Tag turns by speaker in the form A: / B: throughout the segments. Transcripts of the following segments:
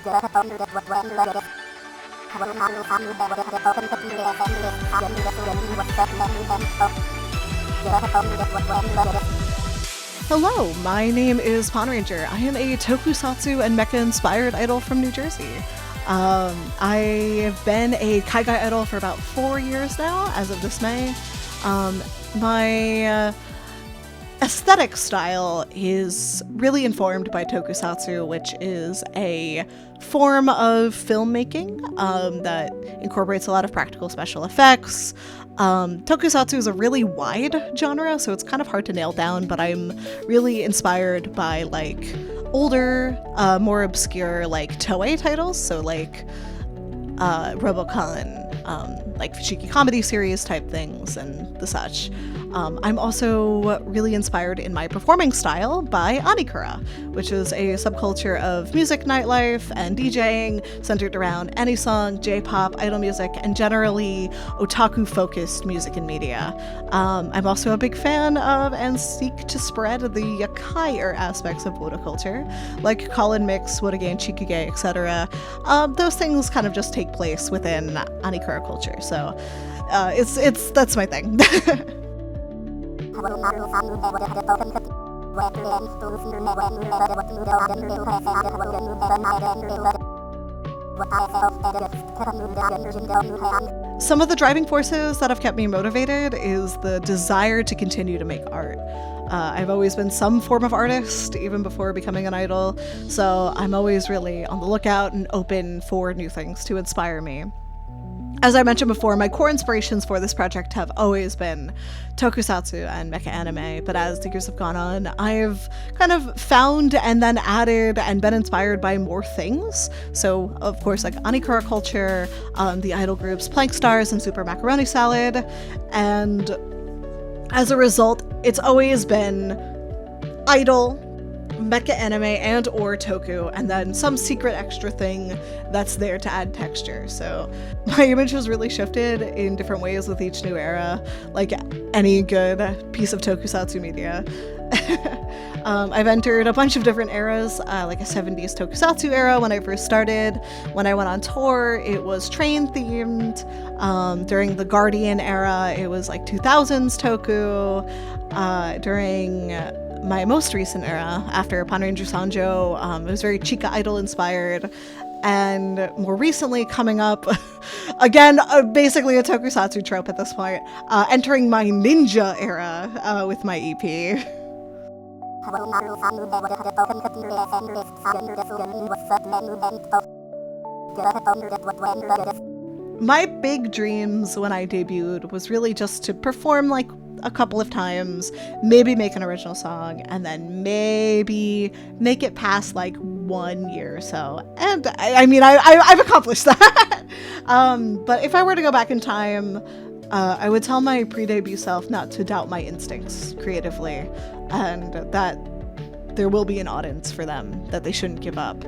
A: Hello, my name is Ponranger. I am a tokusatsu and mecha-inspired idol from New Jersey. I have been a Kaigai idol for about 4 years now, as of this May. My aesthetic style is really informed by tokusatsu, which is a form of filmmaking that incorporates a lot of practical special effects. Tokusatsu is a really wide genre, so it's kind of hard to nail down, but I'm really inspired by like older, more obscure like Toei titles, so like Robocon, like Fushigi comedy series type things and the such. I'm also really inspired in my performing style by Anikura, which is a subculture of music, nightlife, and DJing centered around any-song, J-pop, idol music, and generally otaku-focused music and media. I'm also a big fan of and seek to spread the yakai aspects of Oda culture, like Call-in Mix, Wodagen, Chikuge, etc. Those things kind of just take place within Anikura culture, so that's my thing. Some of the driving forces that have kept me motivated is the desire to continue to make art. I've always been some form of artist, even before becoming an idol, so I'm always really on the lookout and open for new things to inspire me. As I mentioned before, my core inspirations for this project have always been tokusatsu and mecha anime, but as the years have gone on, I've kind of found and then added and been inspired by more things. So, of course, like Anikura culture, the idol groups Plank Stars and Super Macaroni Salad, and as a result, it's always been idol, mecha anime, and or toku, and then some secret extra thing that's there to add texture. So my image has really shifted in different ways with each new era, like any good piece of tokusatsu media. I've entered a bunch of different eras, like a 70s tokusatsu era when I first started. When I went on tour, it was train themed. During the Guardian era, it was like 2000s toku. During my most recent era, after Ponranger Sanjo, it was very Chika Idol inspired. And more recently, coming up, again, basically a tokusatsu trope at this point, entering my ninja era with my EP. My big dreams when I debuted was really just to perform like a couple of times, maybe make an original song, and then maybe make it past like 1 year or so. And I mean, I've accomplished that. But if I were to go back in time, I would tell my pre-debut self not to doubt my instincts creatively, and that there will be an audience for them, that they shouldn't give up.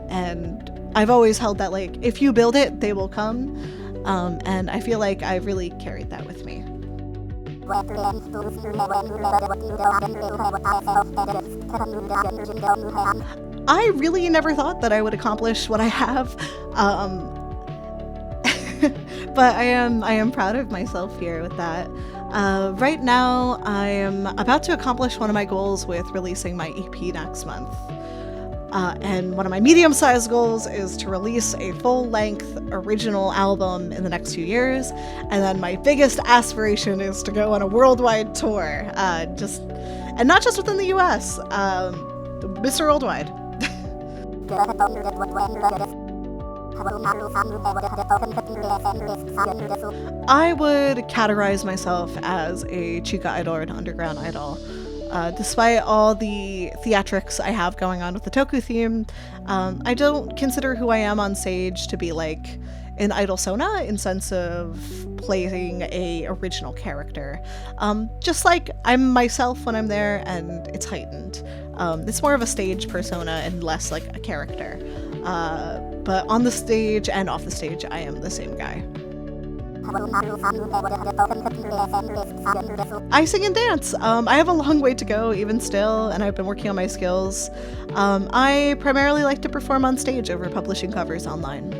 A: And I've always held that, like, if you build it, they will come. And I feel like I've really carried that with me. I really never thought that I would accomplish what I have. But I am proud of myself here with that. Right now, I am about to accomplish one of my goals with releasing my EP next month. And one of my medium-sized goals is to release a full-length original album in the next few years. And then my biggest aspiration is to go on a worldwide tour. And not just within the US, Mr. Worldwide. I would categorize myself as a Chika idol or an underground idol. Despite all the theatrics I have going on with the Toku theme, I don't consider who I am on stage to be like an idol sona in sense of playing a original character. Just like I'm myself when I'm there, and it's heightened. It's more of a stage persona and less like a character. But on the stage and off the stage, I am the same guy. I sing and dance. I have a long way to go even still, and I've been working on my skills. I primarily like to perform on stage over publishing covers online.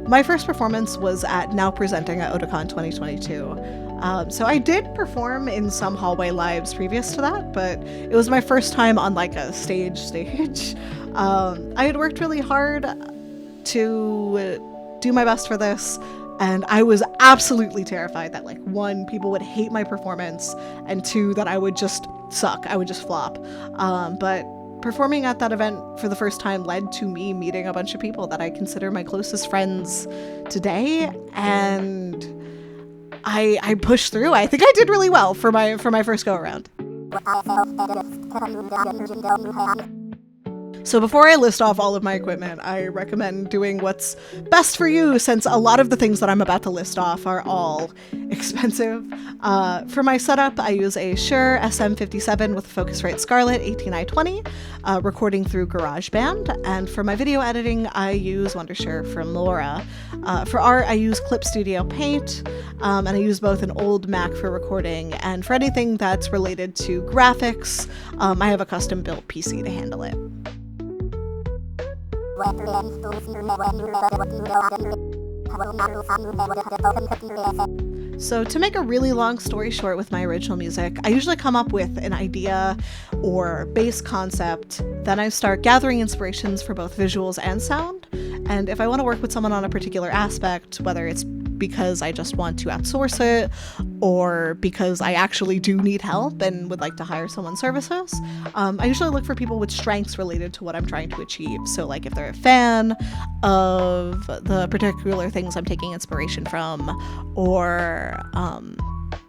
A: My first performance was at Now Presenting at Otakon 2022. So I did perform in some hallway lives previous to that, but it was my first time on like a stage. I had worked really hard to do my best for this, and I was absolutely terrified that, like, one, people would hate my performance, and two, that I would just suck. I would just flop. But performing at that event for the first time led to me meeting a bunch of people that I consider my closest friends today, and I pushed through. I think I did really well for my first go around. So before I list off all of my equipment, I recommend doing what's best for you, since a lot of the things that I'm about to list off are all expensive. For my setup, I use a Shure SM57 with Focusrite Scarlett 18i20, recording through GarageBand. And for my video editing, I use Wondershare from Laura. For art, I use Clip Studio Paint, and I use both an old Mac for recording. And for anything that's related to graphics, I have a custom-built PC to handle it. So to make a really long story short with my original music, I usually come up with an idea or base concept, then I start gathering inspirations for both visuals and sound. And if I want to work with someone on a particular aspect, whether it's because I just want to outsource it or because I actually do need help and would like to hire someone's services, I usually look for people with strengths related to what I'm trying to achieve. So like if they're a fan of the particular things I'm taking inspiration from, or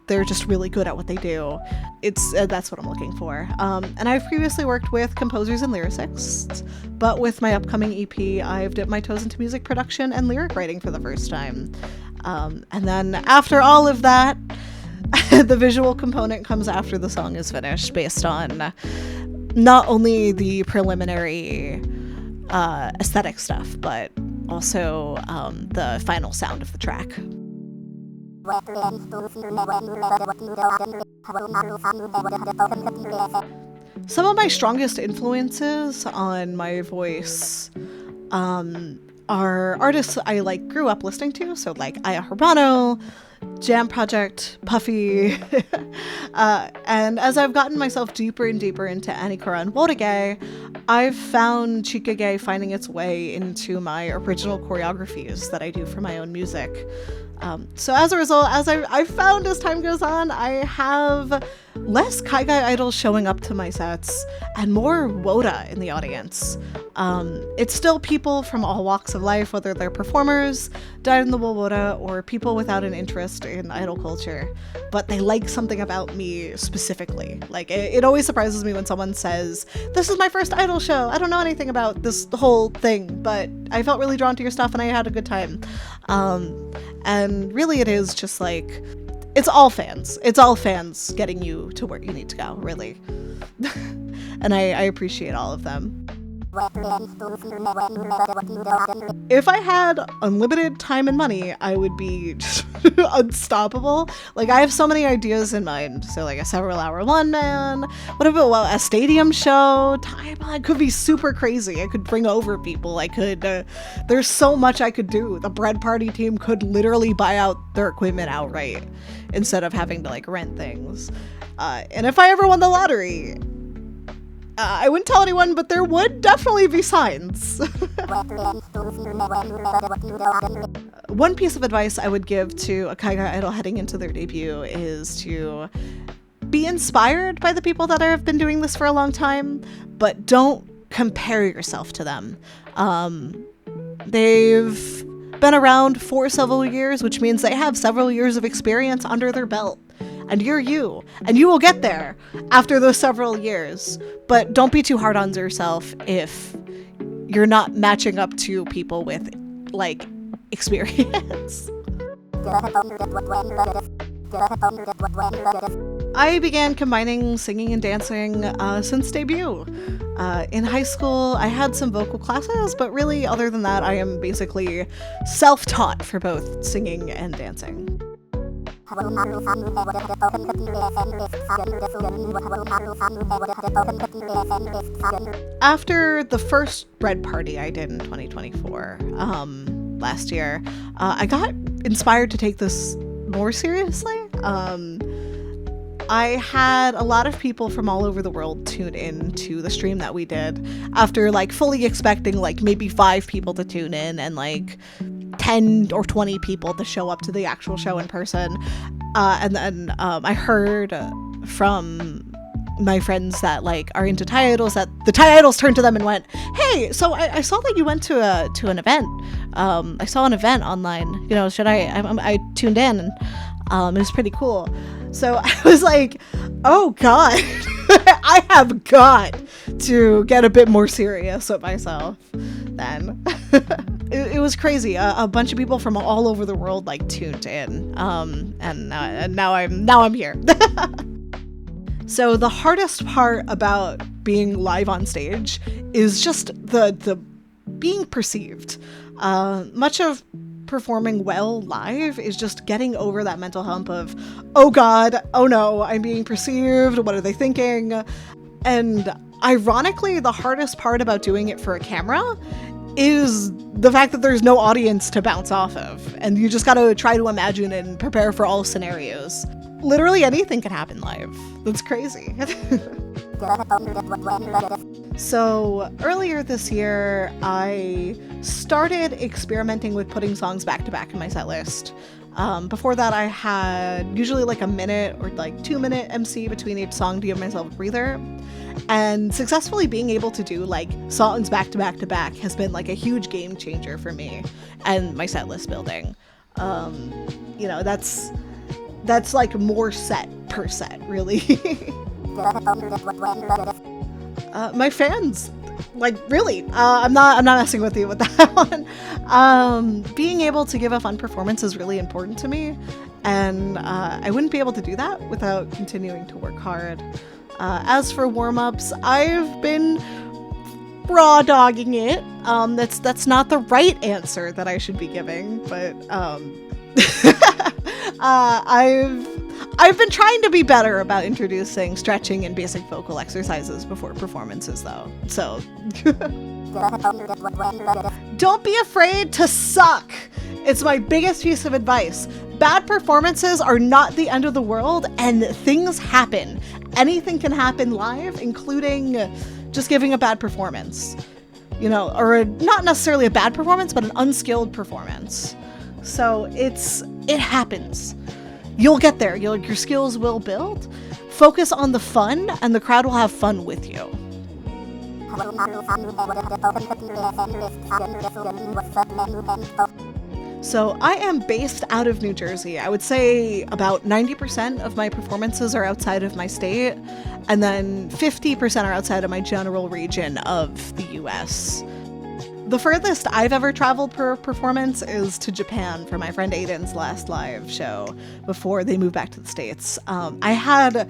A: they're just really good at what they do, that's what I'm looking for. And I've previously worked with composers and lyricists, but with my upcoming EP, I've dipped my toes into music production and lyric writing for the first time. And then after all of that, the visual component comes after the song is finished, based on not only the preliminary aesthetic stuff, but also the final sound of the track. Some of my strongest influences on my voice are artists I grew up listening to, so like Aya Urbano, Jam Project, Puffy, and as I've gotten myself deeper and deeper into Anikura and Worige, I've found Chikage finding its way into my original choreographies that I do for my own music. So as a result, as I've found as time goes on, I have less Kaigai idols showing up to my sets and more Woda in the audience. It's still people from all walks of life, whether they're performers, dyed-in-the-wool Woda, or people without an interest in idol culture, but they like something about me specifically. Like, it always surprises me when someone says, "This is my first idol show. I don't know anything about this whole thing, but I felt really drawn to your stuff and I had a good time." And really it is just like, it's all fans. It's all fans getting you to where you need to go, really. And I appreciate all of them. If I had unlimited time and money, I would be just unstoppable. Like, I have so many ideas in mind. So like a several-hour one-man, what about a stadium show? It could be super crazy. I could bring over people. I could, there's so much I could do. The Bread Party team could literally buy out their equipment outright instead of having to like rent things. And if I ever won the lottery, I wouldn't tell anyone, but there would definitely be signs. One piece of advice I would give to a Kaigai idol heading into their debut is to be inspired by the people that have been doing this for a long time, but don't compare yourself to them. They've been around for several years, which means they have several years of experience under their belt. And you're you, and you will get there after those several years. But don't be too hard on yourself if you're not matching up to people with, like, experience. I began combining singing and dancing since debut. In high school, I had some vocal classes, but really, other than that, I am basically self-taught for both singing and dancing. After the first Red Party I did in 2024, last year, I got inspired to take this more seriously. I had a lot of people from all over the world tune in to the stream that we did after like fully expecting like maybe 5 people to tune in and like 10 or 20 people to show up to the actual show in person. And then I heard from my friends that like are into Thai idols that the Thai idols turned to them and went, "Hey, so I saw that you went to an event. I saw an event online. You know, I tuned in and it was pretty cool." So I was like, "Oh God, I have got to get a bit more serious with myself." Then it was crazy. A bunch of people from all over the world like tuned in, and now I'm here. So the hardest part about being live on stage is just the being perceived. Much of performing well live is just getting over that mental hump of, oh God, oh no, I'm being perceived. What are they thinking? And ironically, the hardest part about doing it for a camera is the fact that there's no audience to bounce off of. And you just gotta try to imagine and prepare for all scenarios. Literally anything can happen live. That's crazy. So earlier this year, I started experimenting with putting songs back to back in my set list. Before that, I had usually like a minute or like 2-minute MC between each song to give myself a breather. And successfully being able to do like songs back to back to back has been like a huge game changer for me and my set list building. You know, that's like more set per set, really. My fans, like, really, I'm not messing with you with that one. Being able to give a fun performance is really important to me, and I wouldn't be able to do that without continuing to work hard. As for warm-ups, I've been raw dogging it. That's not the right answer that I should be giving, but I've been trying to be better about introducing stretching and basic vocal exercises before performances, though. So don't be afraid to suck. It's my biggest piece of advice. Bad performances are not the end of the world, and things happen. Anything can happen live, including just giving a bad performance. You know, or not necessarily a bad performance, but an unskilled performance. So it happens. You'll get there. Your skills will build. Focus on the fun, and the crowd will have fun with you. So I am based out of New Jersey. I would say about 90% of my performances are outside of my state, and then 50% are outside of my general region of the US. The furthest I've ever traveled per performance is to Japan for my friend Aiden's last live show before they moved back to the States. I had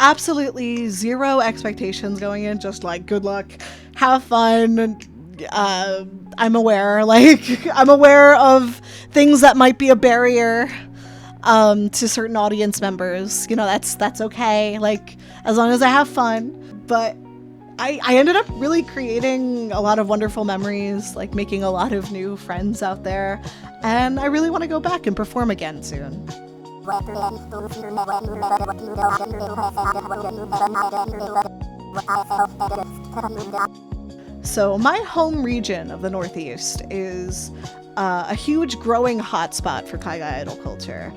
A: absolutely zero expectations going in, just like, good luck, have fun. I'm aware of things that might be a barrier to certain audience members. You know, that's okay, like, as long as I have fun. But I ended up really creating a lot of wonderful memories, like making a lot of new friends out there, and I really want to go back and perform again soon. So my home region of the Northeast is a huge growing hotspot for Kaiga idol culture.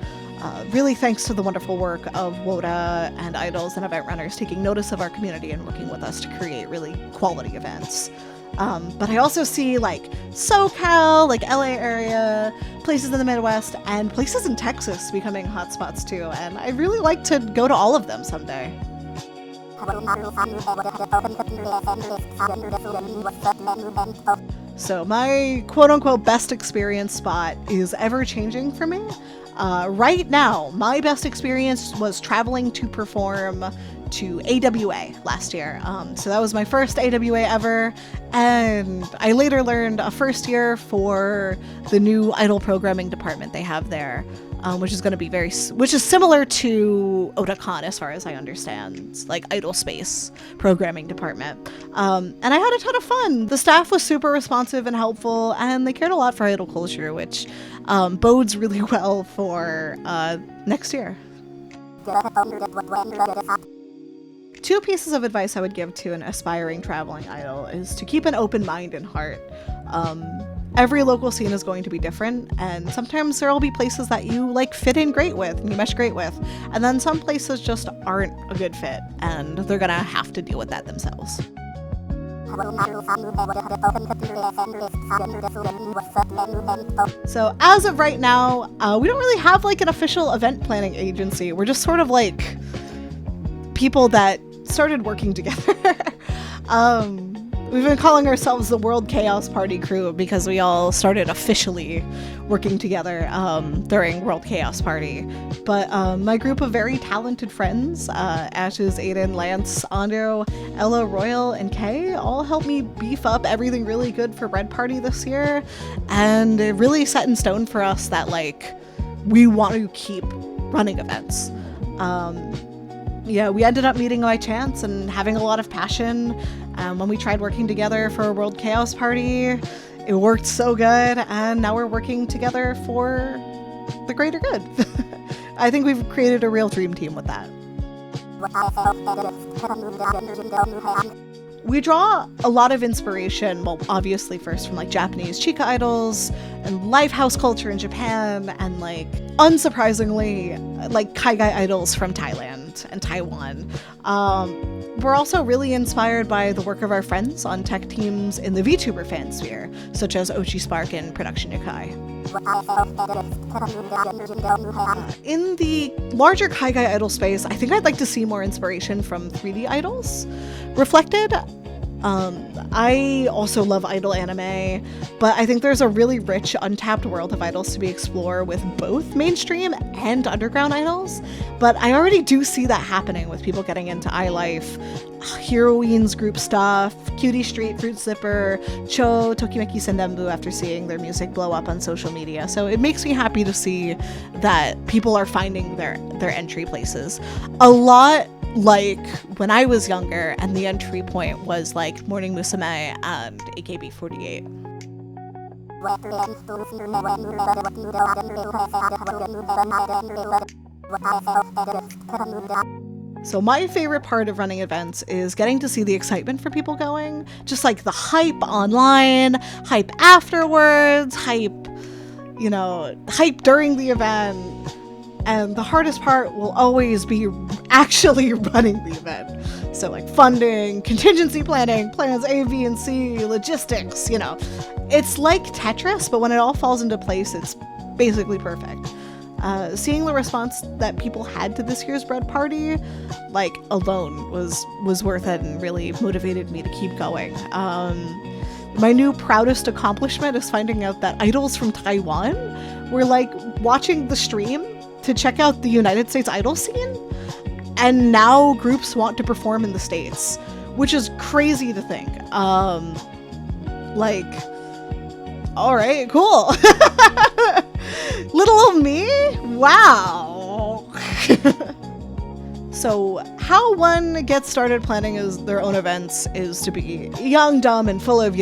A: Really thanks to the wonderful work of WOTA and idols and event runners taking notice of our community and working with us to create really quality events. But I also see like SoCal, like LA area, places in the Midwest, and places in Texas becoming hotspots too. And I'd really like to go to all of them someday. So my quote-unquote best experience spot is ever-changing for me. Right now, my best experience was traveling to perform to AWA last year. So that was my first AWA ever, and I later learned a first year for the new idol programming department they have there, which is going to be which is similar to Otakon as far as I understand, like idol space programming department. And I had a ton of fun. The staff was super responsive and helpful, and they cared a lot for idol culture, which bodes really well for next year. 2 pieces of advice I would give to an aspiring traveling idol is to keep an open mind and heart. Every local scene is going to be different, and sometimes there will be places that you like fit in great with and you mesh great with, and then some places just aren't a good fit, and they're gonna have to deal with that themselves. So as of right now, we don't really have like an official event planning agency. We're just sort of like people that started working together. We've been calling ourselves the World Chaos Party Crew because we all started officially working together during World Chaos Party. But my group of very talented friends, Ashes, Aiden, Lance, Ando, Ella, Royal, and Kay, all helped me beef up everything really good for Red Party this year. And it really set in stone for us that, like, we want to keep running events. Yeah, we ended up meeting by chance and having a lot of passion. When we tried working together for a World Chaos Party, it worked so good, and now we're working together for the greater good. I think we've created a real dream team with that. We draw a lot of inspiration, well, obviously first from like Japanese chica idols and lifehouse culture in Japan, and like unsurprisingly like Kaigai idols from Thailand and Taiwan. We're also really inspired by the work of our friends on tech teams in the VTuber fansphere, such as Ochi Spark and Production Yokai. In the larger Kaigai idol space, I think I'd like to see more inspiration from 3D idols reflected. I also love idol anime, but I think there's a really rich, untapped world of idols to be explored with both mainstream and underground idols. But I already do see that happening with people getting into iLife, Heroines group stuff, Cutie Street, Fruit Zipper, Cho, Tokimeki Sendenbu after seeing their music blow up on social media. So it makes me happy to see that people are finding their entry places. A lot like when I was younger, and the entry point was like Morning Musume and AKB48. So my favorite part of running events is getting to see the excitement for people going, just like the hype online, hype afterwards, hype during the event. And the hardest part will always be actually running the event. So like funding, contingency planning, plans A, B, and C, logistics, It's like Tetris, but when it all falls into place, it's basically perfect. Seeing the response that people had to this year's Bread Party, like, alone was worth it and really motivated me to keep going. My new proudest accomplishment is finding out that idols from Taiwan were like watching the stream to check out the United States idol scene, and now groups want to perform in the States, which is crazy to think. All right, cool. Little old me? Wow. So how one gets started planning their own events is to be young, dumb, and full of,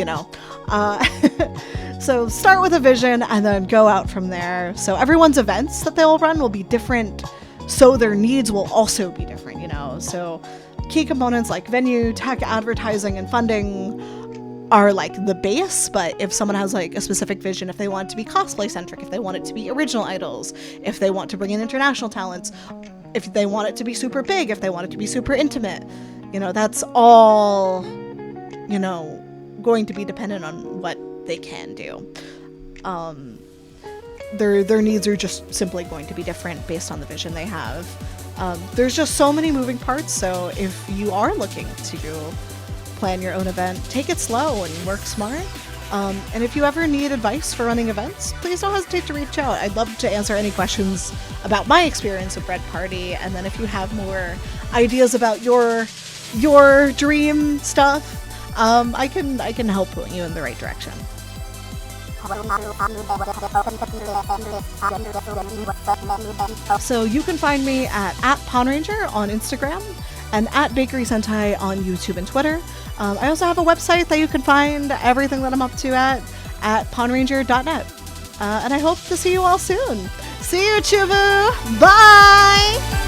A: So start with a vision and then go out from there. So everyone's events that they'll run will be different, so their needs will also be different, So key components like venue, tech, advertising, and funding are like the base, but if someone has like a specific vision, if they want it to be cosplay centric, if they want it to be original idols, if they want to bring in international talents, if they want it to be super big, if they want it to be super intimate, that's all, going to be dependent on what they can do. Their needs are just simply going to be different based on the vision they have. There's just so many moving parts, so if you are looking to plan your own event, take it slow and work smart. And if you ever need advice for running events, please don't hesitate to reach out. I'd love to answer any questions about my experience with Bread Party. And then if you have more ideas about your dream stuff, I can help point you in the right direction. So you can find me at @PawnRanger on Instagram and at Bakery Sentai on YouTube and Twitter. I also have a website that you can find everything that I'm up to at pawnranger.net. And I hope to see you all soon. See you, ChuBu! Bye!